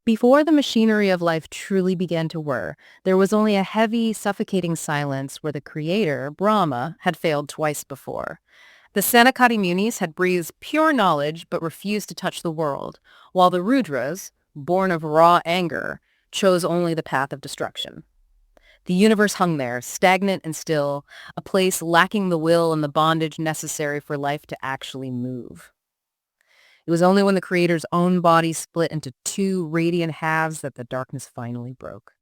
Before the machinery of life truly began to whir, there was only a heavy, suffocating silence where the creator, Brahma, had failed twice before. The Sanakati Munis had breathed pure knowledge but refused to touch the world, while the Rudras, born of raw anger, chose only the path of destruction. The universe hung there, stagnant and still, a place lacking the will and the bondage necessary for life to actually move. It was only when the creator's own body split into two radiant halves that the darkness finally broke.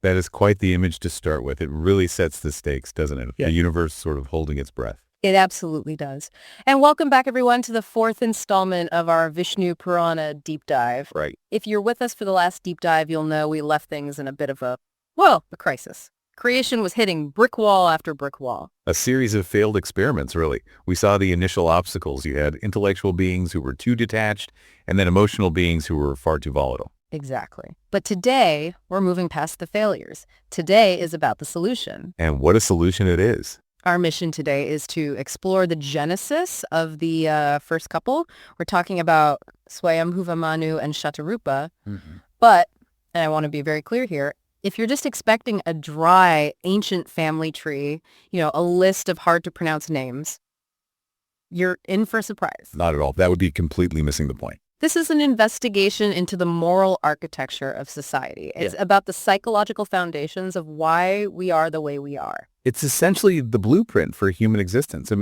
That is quite the image to start with. It really sets the stakes, doesn't it? Yeah. The universe sort of holding its breath. It absolutely does. And welcome back, everyone, to the fourth installment of our Vishnu Purana deep dive. Right. If you're with us for the last deep dive, you'll know we left things in a bit of a crisis. Creation was hitting brick wall after brick wall. A series of failed experiments, really. We saw the initial obstacles. You had intellectual beings who were too detached, and then emotional beings who were far too volatile. Exactly. But today, we're moving past the failures. Today is about the solution. And what a solution it is. Our mission today is to explore the genesis of the first couple. We're talking about Swayambhuva Manu and Shatarupa. But, and I want to be very clear here, if you're just expecting a dry, ancient family tree, a list of hard-to-pronounce names, you're in for a surprise. Not at all. That would be completely missing the point. This is an investigation into the moral architecture of society. It's about the psychological foundations of why we are the way we are. It's essentially the blueprint for human existence.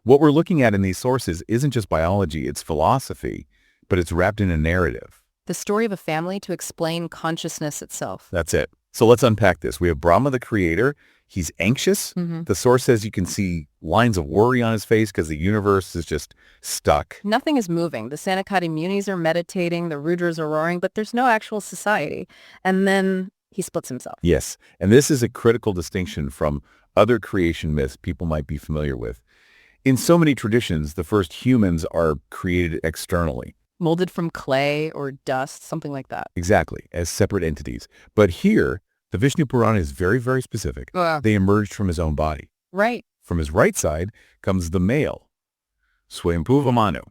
What we're looking at in these sources isn't just biology, it's philosophy, but it's wrapped in a narrative. The story of a family to explain consciousness itself. That's it. So let's unpack this. We have Brahma, the creator. He's anxious. The source says you can see lines of worry on his face because the universe is just stuck. Nothing is moving. The Sanakati Munis are meditating, the Rudras are roaring, but there's no actual society. And then he splits himself. Yes. And this is a critical distinction from other creation myths people might be familiar with. In so many traditions, the first humans are created externally. Molded from clay or dust, something like that. Exactly, as separate entities. But here, the Vishnu Purana is very, very specific. They emerged from his own body. Right. From his right side comes the male, Swayambhuva Manu,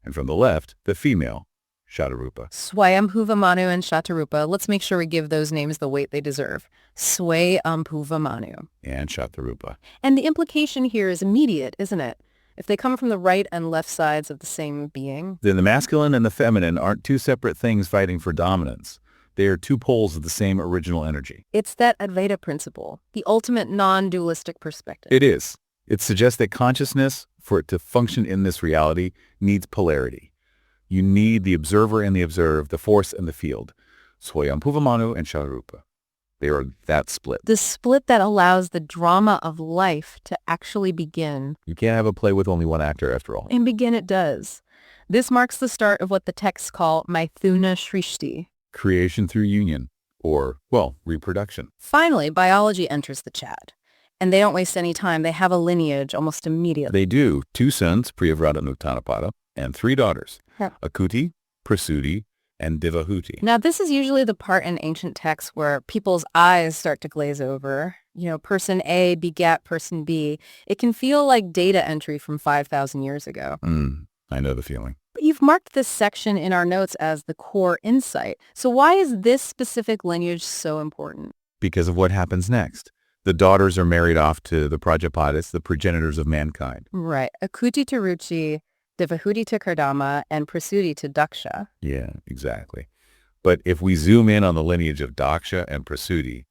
and from the left, the female, Shatarupa. Swayambhuva Manu and Shatarupa. Let's make sure we give those names the weight they deserve. Swayambhuva Manu. And Shatarupa. And the implication here is immediate, isn't it? If they come from the right and left sides of the same being. Then the masculine and the feminine aren't two separate things fighting for dominance. They are two poles of the same original energy. It's that Advaita principle, the ultimate non-dualistic perspective. It is. It suggests that consciousness, for it to function in this reality, needs polarity. You need the observer and the observed, the force and the field. Swayambhuva Manu and Shatarupa. They are that split. The split that allows the drama of life to actually begin. You can't have a play with only one actor, after all. And begin it does. This marks the start of what the texts call Mythuna Shrishti. Creation through union, or, reproduction. Finally, biology enters the chat. And they don't waste any time. They have a lineage almost immediately. They do. 2 sons, Priyavrata and Uttanapada, and 3 daughters, Akuti, Prasuti, and Devahuti. Now, this is usually the part in ancient texts where people's eyes start to glaze over. Person A begat person B. It can feel like data entry from 5,000 years ago. I know the feeling. But you've marked this section in our notes as the core insight. So why is this specific lineage so important? Because of what happens next. The daughters are married off to the Prajapatis, the progenitors of mankind. Right. Akuti to Ruchi, Devahuti to Kardama, and Prasuti to Daksha. Yeah, exactly. But if we zoom in on the lineage of Daksha and Prasuti,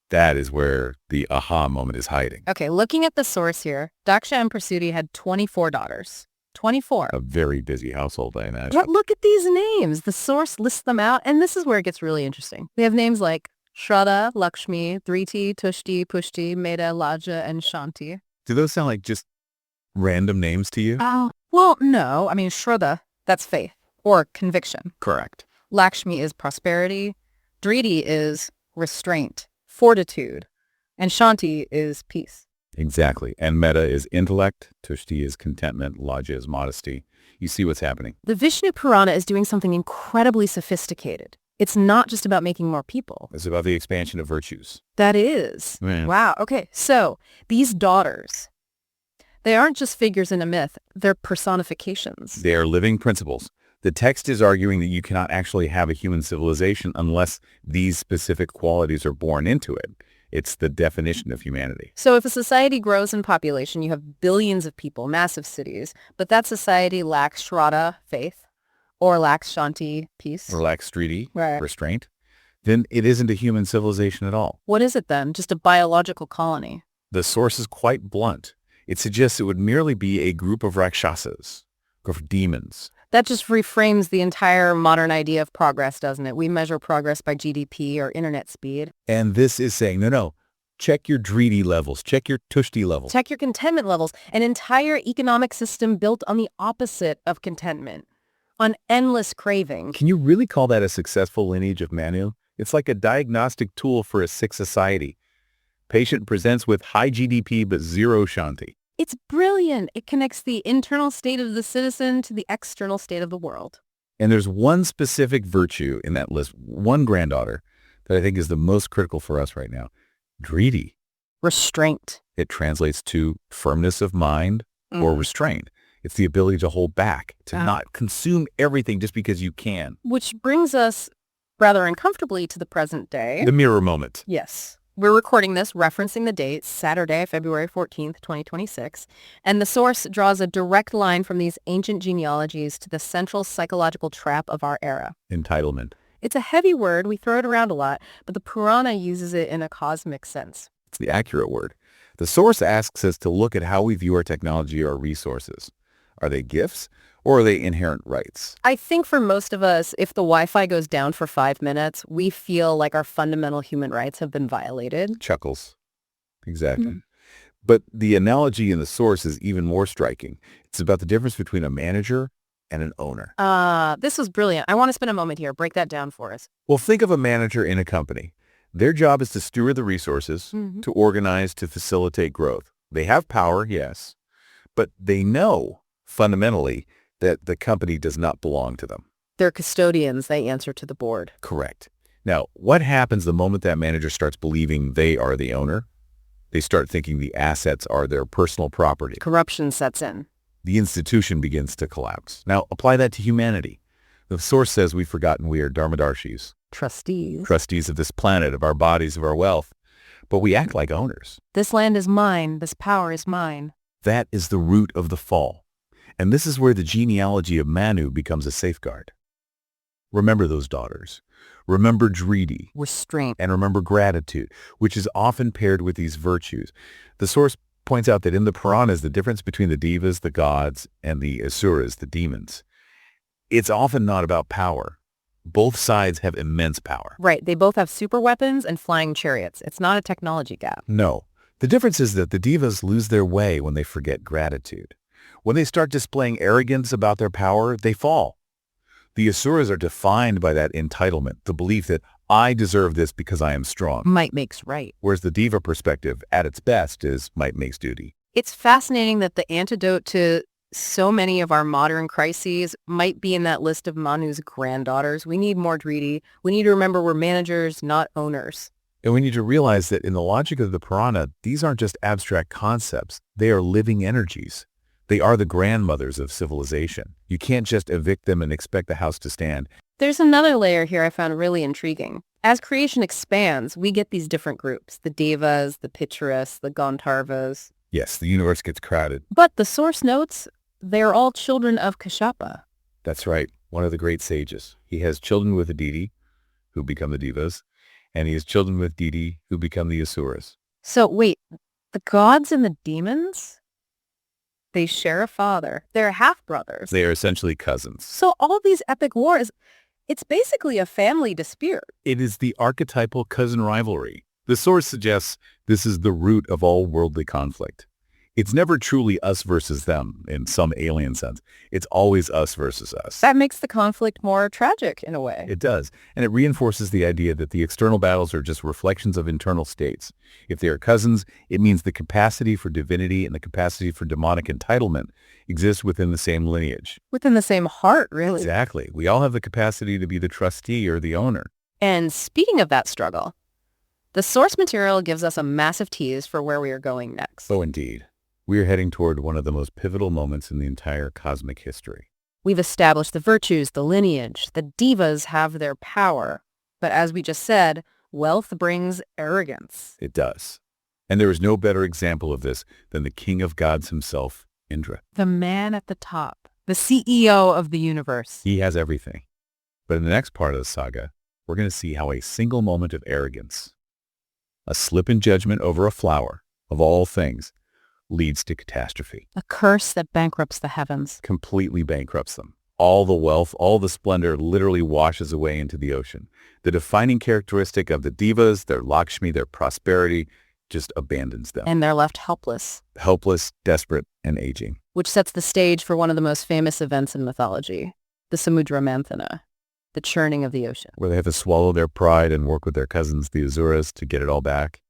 that is where the aha moment is hiding. Okay, looking at the source here, Daksha and Prasuti had 24 daughters. 24. A very busy household, I imagine. But look at these names. The source lists them out, and this is where it gets really interesting. We have names like Shraddha, Lakshmi, Dhriti, Tushti, Pushti, Meda, Laja, and Shanti. Do those sound like just random names to you? Well, no. I mean, Shraddha, that's faith or conviction. Correct. Lakshmi is prosperity. Dhriti is restraint, fortitude. And Shanti is peace. Exactly. And Metta is intellect. Tushti is contentment. Laja is modesty. You see what's happening. The Vishnu Purana is doing something incredibly sophisticated. It's not just about making more people. It's about the expansion of virtues. That is. Man. Wow. Okay. So these daughters, they aren't just figures in a myth. They're personifications. They are living principles. The text is arguing that you cannot actually have a human civilization unless these specific qualities are born into it. It's the definition of humanity. So if a society grows in population, you have billions of people, massive cities, but that society lacks shraddha, faith, or lacks shanti, peace. Or lacks striti, Right. restraint, then it isn't a human civilization at all. What is it then? Just a biological colony? The source is quite blunt. It suggests it would merely be a group of rakshasas, of demons. That just reframes the entire modern idea of progress, doesn't it? We measure progress by GDP or internet speed. And this is saying, no, check your driti levels, check your tushti levels. Check your contentment levels. An entire economic system built on the opposite of contentment, on endless craving. Can you really call that a successful lineage of Manu? It's like a diagnostic tool for a sick society. Patient presents with high GDP but zero shanti. It's brilliant. It connects the internal state of the citizen to the external state of the world. And there's one specific virtue in that list, one granddaughter, that I think is the most critical for us right now. Driti. Restraint. It translates to firmness of mind or restraint. It's the ability to hold back, to not consume everything just because you can. Which brings us rather uncomfortably to the present day. The mirror moment. Yes. We're recording this referencing the date, Saturday, February 14th, 2026, and the source draws a direct line from these ancient genealogies to the central psychological trap of our era. Entitlement. It's a heavy word, we throw it around a lot, but the Purana uses it in a cosmic sense. It's the accurate word. The source asks us to look at how we view our technology or resources. Are they gifts or are they inherent rights? I think for most of us, if the Wi-Fi goes down for 5 minutes, we feel like our fundamental human rights have been violated. Chuckles. Exactly. But the analogy in the source is even more striking. It's about the difference between a manager and an owner. This was brilliant. I want to spend a moment here. Break that down for us. Well, think of a manager in a company. Their job is to steward the resources, to organize, to facilitate growth. They have power, yes, but they know fundamentally that the company does not belong to them. They're custodians. They answer to the board. Correct. Now, what happens the moment that manager starts believing they are the owner? They start thinking the assets are their personal property. Corruption sets in. The institution begins to collapse. Now, apply that to humanity. The source says we've forgotten we are dharmadarshis, trustees of this planet, of our bodies, of our wealth, but we act like owners. This land is mine. This power is mine. That is the root of the fall. And this is where the genealogy of Manu becomes a safeguard. Remember those daughters. Remember driti. Restraint. And remember gratitude, which is often paired with these virtues. The source points out that in the Puranas, the difference between the devas, the gods, and the asuras, the demons, it's often not about power. Both sides have immense power. Right. They both have super weapons and flying chariots. It's not a technology gap. No. The difference is that the devas lose their way when they forget gratitude. When they start displaying arrogance about their power, they fall. The asuras are defined by that entitlement, the belief that I deserve this because I am strong. Might makes right. Whereas the deva perspective, at its best, is might makes duty. It's fascinating that the antidote to so many of our modern crises might be in that list of Manu's granddaughters. We need more driti. We need to remember we're managers, not owners. And we need to realize that in the logic of the Purana, these aren't just abstract concepts. They are living energies. They are the grandmothers of civilization. You can't just evict them and expect the house to stand. There's another layer here I found really intriguing. As creation expands, we get these different groups, the devas, the pitcharas, the gandharvas. Yes, the universe gets crowded. But the source notes they're all children of Kashyapa. That's right, one of the great sages. He has children with Aditi, who become the devas, and he has children with Diti, who become the asuras. So wait, the gods and the demons? They share a father. They're half-brothers. They are essentially cousins. So all these epic wars, it's basically a family dispute. It is the archetypal cousin rivalry. The source suggests this is the root of all worldly conflict. It's never truly us versus them in some alien sense. It's always us versus us. That makes the conflict more tragic in a way. It does. And it reinforces the idea that the external battles are just reflections of internal states. If they are cousins, it means the capacity for divinity and the capacity for demonic entitlement exist within the same lineage. Within the same heart, really. Exactly. We all have the capacity to be the trustee or the owner. And speaking of that struggle, the source material gives us a massive tease for where we are going next. Oh, indeed. We are heading toward one of the most pivotal moments in the entire cosmic history. We've established the virtues, the lineage. The divas have their power. But as we just said, wealth brings arrogance. It does. And there is no better example of this than the king of gods himself, Indra. The man at the top, the CEO of the universe. He has everything. But in the next part of the saga, we're going to see how a single moment of arrogance, a slip in judgment over a flower, of all things, leads to catastrophe. A curse that bankrupts the heavens. Completely bankrupts them. All the wealth, all the splendor literally washes away into the ocean. The defining characteristic of the divas, their Lakshmi, their prosperity, just abandons them. And they're left helpless. Helpless, desperate, and aging. Which sets the stage for one of the most famous events in mythology, the Samudra Manthana, the churning of the ocean. Where they have to swallow their pride and work with their cousins, the Asuras, to get it all back.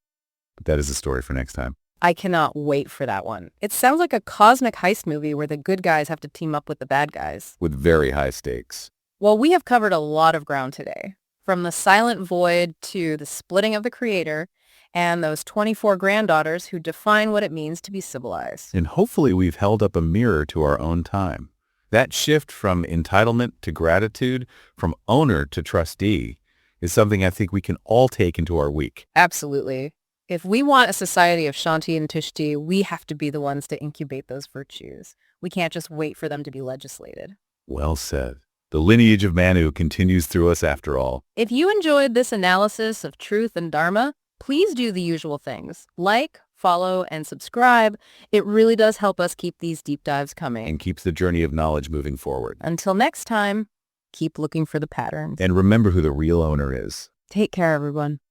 But that is a story for next time. I cannot wait for that one. It sounds like a cosmic heist movie where the good guys have to team up with the bad guys. With very high stakes. Well, we have covered a lot of ground today. From the silent void to the splitting of the creator and those 24 granddaughters who define what it means to be civilized. And hopefully we've held up a mirror to our own time. That shift from entitlement to gratitude, from owner to trustee, is something I think we can all take into our week. Absolutely. If we want a society of Shanti and Tushti, we have to be the ones to incubate those virtues. We can't just wait for them to be legislated. Well said. The lineage of Manu continues through us after all. If you enjoyed this analysis of truth and dharma, please do the usual things. Like, follow, and subscribe. It really does help us keep these deep dives coming. And keeps the journey of knowledge moving forward. Until next time, keep looking for the patterns. And remember who the real owner is. Take care, everyone.